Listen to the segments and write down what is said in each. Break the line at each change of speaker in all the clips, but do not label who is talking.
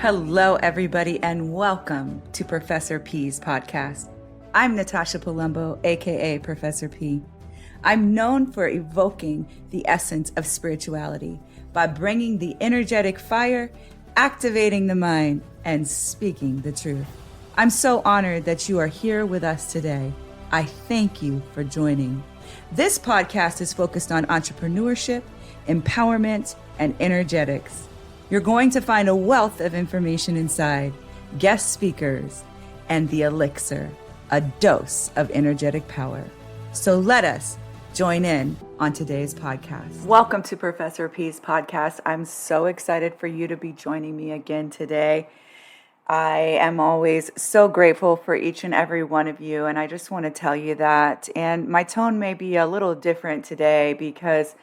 Hello, everybody, and welcome to Professor P's podcast. I'm Natasha Palumbo, aka Professor P. I'm known for evoking the essence of spirituality by bringing the energetic fire, activating the mind, and speaking the truth. I'm so honored that you are here with us today. I thank you for joining. This podcast is focused on entrepreneurship, empowerment, and energetics. You're going to find a wealth of information inside, guest speakers, and the elixir, a dose of energetic power. So let us join in on today's podcast. Welcome to Professor P's podcast. I'm so excited for you to be joining me again today. I am always so grateful for each and every one of you, and I just want to tell you that. And my tone may be a little different today because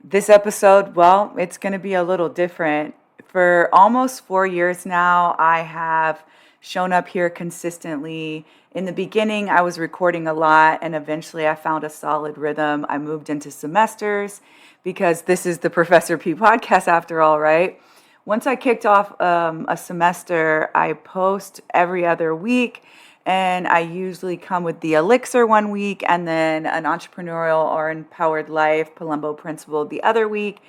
this episode, well, it's going to be a little different. For almost 4 years now, I have shown up here consistently. In the beginning, I was recording a lot, and eventually I found a solid rhythm. I moved into semesters because this is the Professor P podcast after all, right? Once I kicked off a semester, I post every other week, and I usually come with the elixir one week and then an entrepreneurial or empowered life, Palumbo principle the other week.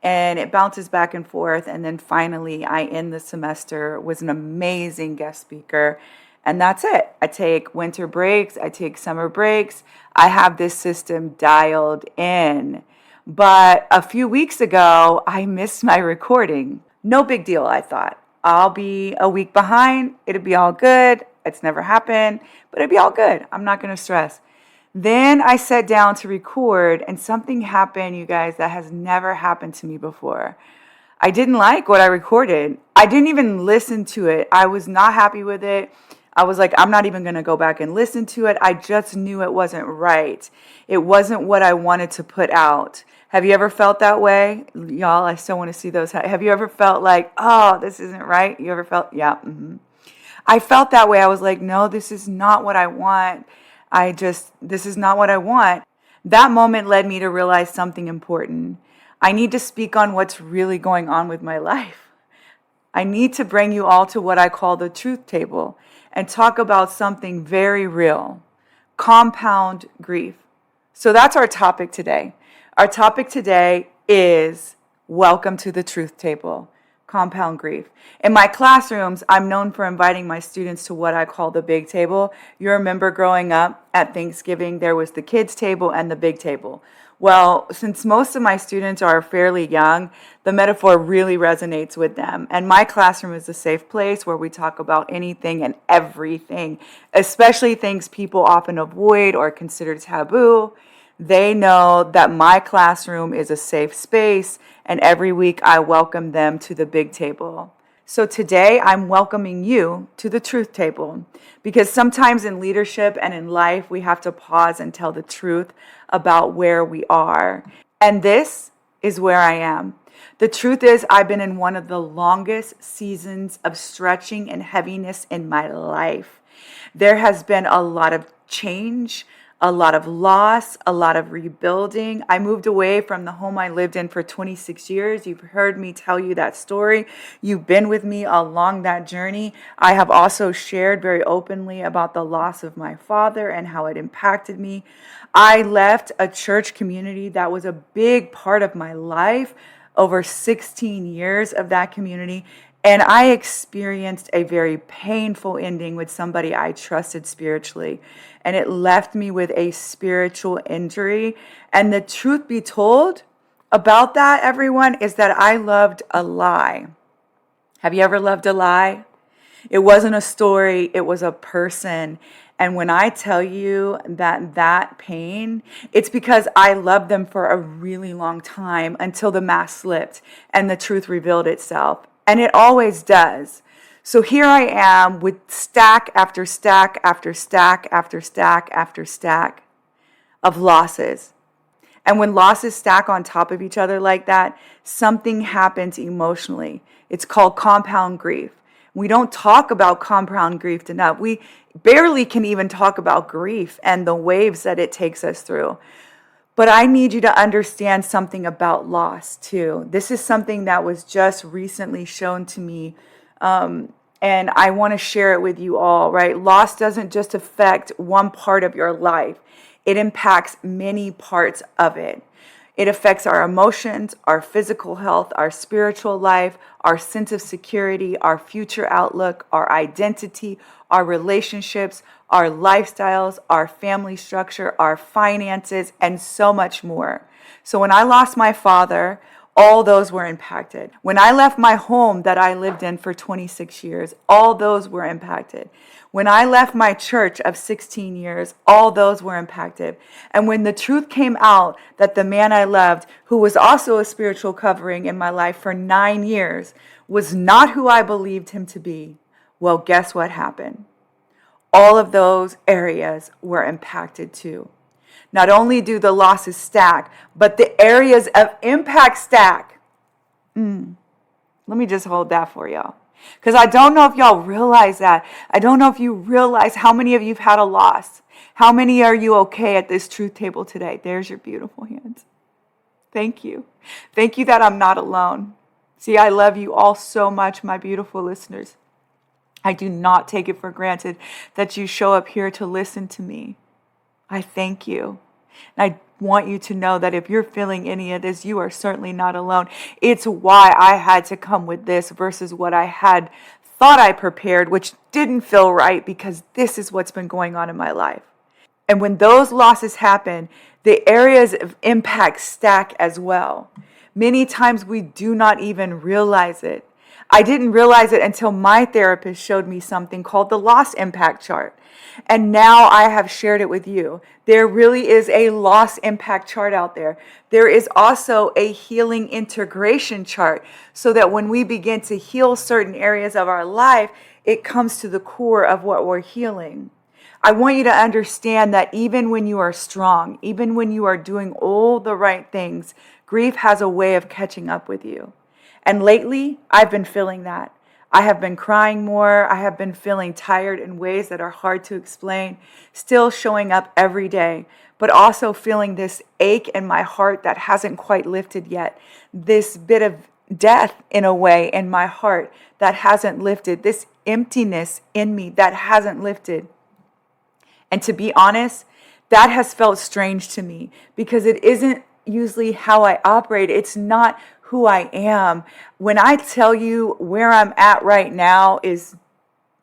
And it bounces back and forth. And then finally, I end the semester with an amazing guest speaker. And that's it. I take winter breaks. I take summer breaks. I have this system dialed in. But a few weeks ago, I missed my recording. No big deal, I thought. I'll be a week behind. It'll be all good. It's never happened, but it'll be all good. I'm not going to stress. Then I sat down to record, and something happened, you guys, that has never happened to me before. I didn't like what I recorded. I didn't even listen to it. I was not happy with it. I was like, I'm not even going to go back and listen to it. I just knew it wasn't right. It wasn't what I wanted to put out. Have you ever felt that way? Y'all, I still want to see those. Have you ever felt like, oh, this isn't right? You ever felt, yeah. I felt that way. I was like, no, this is not what I want. This is not what I want. That moment led me to realize something important. I need to speak on what's really going on with my life. I need to bring you all to what I call the truth table and talk about something very real, compound grief. So that's our topic today. Our topic today is welcome to the truth table. Compound grief. In my classrooms, I'm known for inviting my students to what I call the big table. You remember growing up at Thanksgiving, there was the kids' table and the big table. Well, since most of my students are fairly young, the metaphor really resonates with them. And my classroom is a safe place where we talk about anything and everything, especially things people often avoid or consider taboo. They know that my classroom is a safe space, and every week I welcome them to the big table. So today I'm welcoming you to the truth table, because sometimes in leadership and in life we have to pause and tell the truth about where we are. And this is where I am. The truth is, I've been in one of the longest seasons of stretching and heaviness in my life. There has been a lot of change, a lot of loss, a lot of rebuilding. I moved away from the home I lived in for 26 years. You've heard me tell you that story. You've been with me along that journey. I have also shared very openly about the loss of my father and how it impacted me. I left a church community that was a big part of my life, over 16 years of that community. And I experienced a very painful ending with somebody I trusted spiritually. And it left me with a spiritual injury. And the truth be told about that, everyone, is that I loved a lie. Have you ever loved a lie? It wasn't a story, it was a person. And when I tell you that pain, it's because I loved them for a really long time until the mask slipped and the truth revealed itself. And it always does. So here I am with stack after stack after stack after stack after stack of losses. And when losses stack on top of each other like that, something happens emotionally. It's called compound grief. We don't talk about compound grief enough. We barely can even talk about grief and the waves that it takes us through. But I need you to understand something about loss too. This is something that was just recently shown to me And I want to share it with you all, right? Loss doesn't just affect one part of your life. It impacts many parts of it. It affects our emotions, our physical health, our spiritual life, our sense of security, our future outlook, our identity, our relationships, our lifestyles, our family structure, our finances, and so much more. So when I lost my father, all those were impacted. When I left my home that I lived in for 26 years, all those were impacted. When I left my church of 16 years, all those were impacted. And when the truth came out that the man I loved, who was also a spiritual covering in my life for 9 years, was not who I believed him to be, well, guess what happened? All of those areas were impacted too. Not only do the losses stack, but the areas of impact stack. Let me just hold that for y'all. Because I don't know if y'all realize that. I don't know if you realize how many of you have had a loss. How many are you okay at this truth table today? There's your beautiful hands. Thank you. Thank you that I'm not alone. See, I love you all so much, my beautiful listeners. I do not take it for granted that you show up here to listen to me. I thank you. And I want you to know that if you're feeling any of this, you are certainly not alone. It's why I had to come with this versus what I had thought I prepared, which didn't feel right because this is what's been going on in my life. And when those losses happen, the areas of impact stack as well. Many times we do not even realize it. I didn't realize it until my therapist showed me something called the loss impact chart. And now I have shared it with you. There really is a loss impact chart out there. There is also a healing integration chart so that when we begin to heal certain areas of our life, it comes to the core of what we're healing. I want you to understand that even when you are strong, even when you are doing all the right things, grief has a way of catching up with you. And lately, I've been feeling that. I have been crying more. I have been feeling tired in ways that are hard to explain, still showing up every day, but also feeling this ache in my heart that hasn't quite lifted yet. This bit of death in a way in my heart that hasn't lifted. This emptiness in me that hasn't lifted. And to be honest, that has felt strange to me because it isn't usually how I operate. It's not who I am. When I tell you where I'm at right now is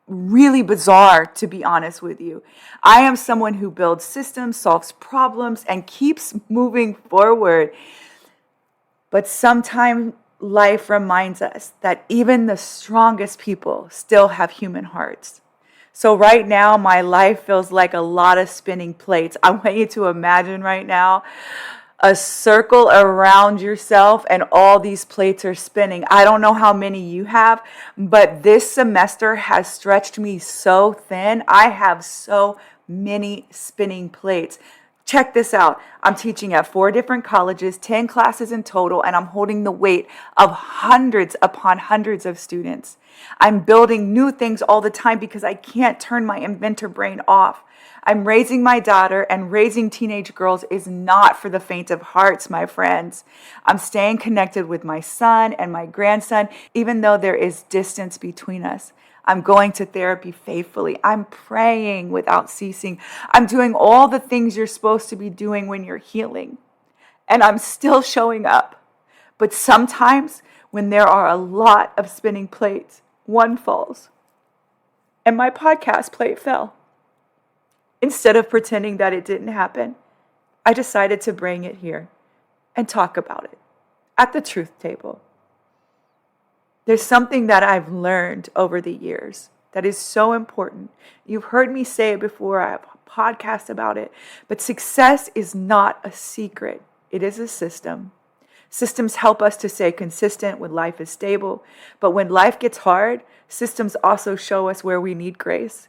really bizarre, to be honest with you. I am someone who builds systems, solves problems, and keeps moving forward. But sometimes life reminds us that even the strongest people still have human hearts. So right now, my life feels like a lot of spinning plates. I want you to imagine right now a circle around yourself and all these plates are spinning. I don't know how many you have, but this semester has stretched me so thin. I have so many spinning plates. Check this out. I'm teaching at 4 different colleges, 10 classes in total, and I'm holding the weight of hundreds upon hundreds of students. I'm building new things all the time because I can't turn my inventor brain off. I'm raising my daughter, and raising teenage girls is not for the faint of hearts, my friends. I'm staying connected with my son and my grandson, even though there is distance between us. I'm going to therapy faithfully. I'm praying without ceasing. I'm doing all the things you're supposed to be doing when you're healing. And I'm still showing up. But sometimes when there are a lot of spinning plates, one falls. And my podcast plate fell. Instead of pretending that it didn't happen, I decided to bring it here and talk about it at the truth table. There's something that I've learned over the years that is so important. You've heard me say it before. I have a podcast about it. But success is not a secret. It is a system. Systems help us to stay consistent when life is stable. But when life gets hard, systems also show us where we need grace.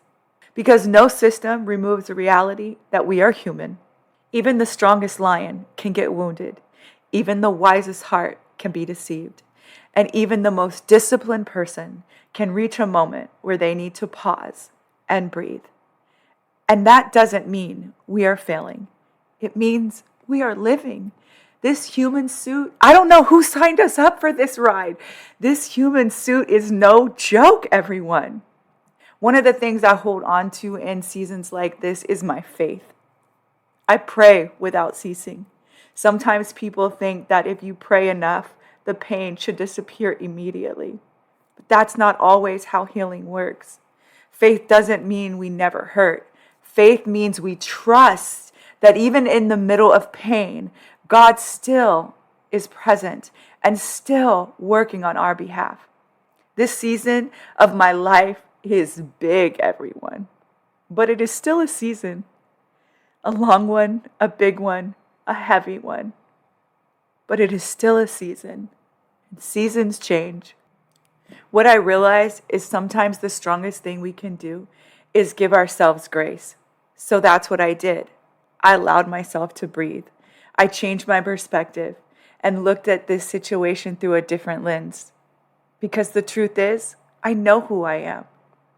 Because no system removes the reality that we are human. Even the strongest lion can get wounded. Even the wisest heart can be deceived. And even the most disciplined person can reach a moment where they need to pause and breathe. And that doesn't mean we are failing. It means we are living. This human suit, I don't know who signed us up for this ride. This human suit is no joke, everyone. One of the things I hold on to in seasons like this is my faith. I pray without ceasing. Sometimes people think that if you pray enough, the pain should disappear immediately. But that's not always how healing works. Faith doesn't mean we never hurt. Faith means we trust that even in the middle of pain, God still is present and still working on our behalf. This season of my life is big, everyone. But it is still a season. A long one, a big one, a heavy one. But it is still a season. And seasons change. What I realize is sometimes the strongest thing we can do is give ourselves grace. So that's what I did. I allowed myself to breathe. I changed my perspective and looked at this situation through a different lens. Because the truth is, I know who I am.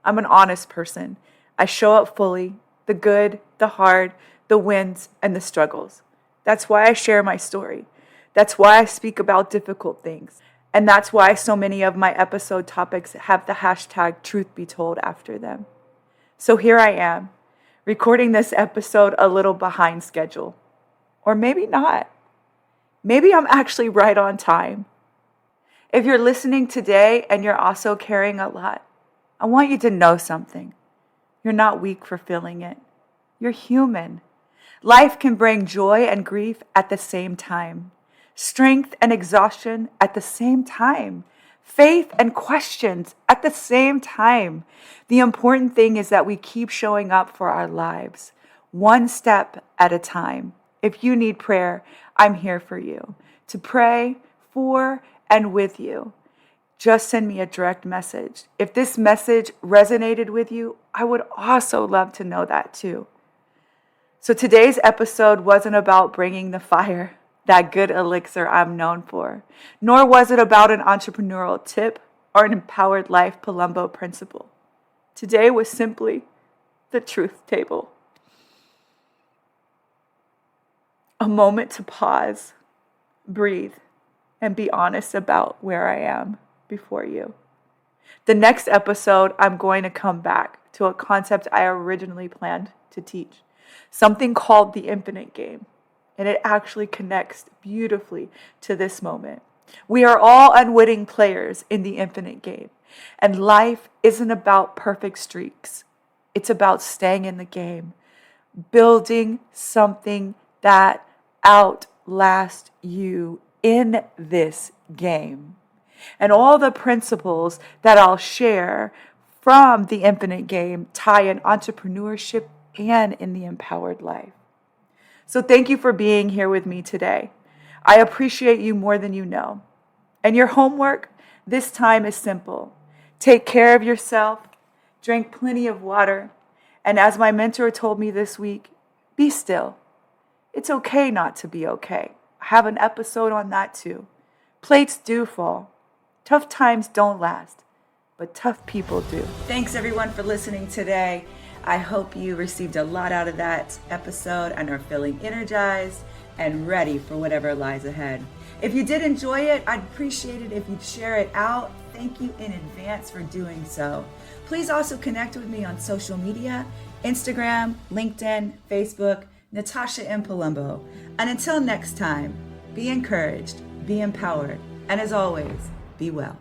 I'm an honest person. I show up fully, the good, the hard, the wins, and the struggles. That's why I share my story. That's why I speak about difficult things. And that's why so many of my episode topics have the hashtag truth be told after them. So here I am, recording this episode a little behind schedule. Or maybe not. Maybe I'm actually right on time. If you're listening today and you're also carrying a lot, I want you to know something. You're not weak for feeling it. You're human. Life can bring joy and grief at the same time. Strength and exhaustion at the same time. Faith and questions at the same time. The important thing is that we keep showing up for our lives, one step at a time. If you need prayer, I'm here for you, to pray for and with you. Just send me a direct message. If this message resonated with you, I would also love to know that too. So today's episode wasn't about bringing the fire, that good elixir I'm known for, nor was it about an entrepreneurial tip or an empowered life Palumbo principle. Today was simply the truth table. A moment to pause, breathe, and be honest about where I am before you. The next episode, I'm going to come back to a concept I originally planned to teach, something called the infinite game, and it actually connects beautifully to this moment. We are all unwitting players in the infinite game, and life isn't about perfect streaks. It's about staying in the game, building something that outlast you in this game. And all the principles that I'll share from the infinite game tie in entrepreneurship and in the empowered life. So thank you for being here with me today. I appreciate you more than you know. And your homework this time is simple. Take care of yourself, drink plenty of water, and as my mentor told me this week, be still. It's okay not to be okay. I have an episode on that too. Plates do fall. Tough times don't last, but tough people do. Thanks everyone for listening today. I hope you received a lot out of that episode and are feeling energized and ready for whatever lies ahead. If you did enjoy it, I'd appreciate it if you'd share it out. Thank you in advance for doing so. Please also connect with me on social media, Instagram, LinkedIn, Facebook, Natasha M. Palumbo. And until next time, be encouraged, be empowered, and as always, be well.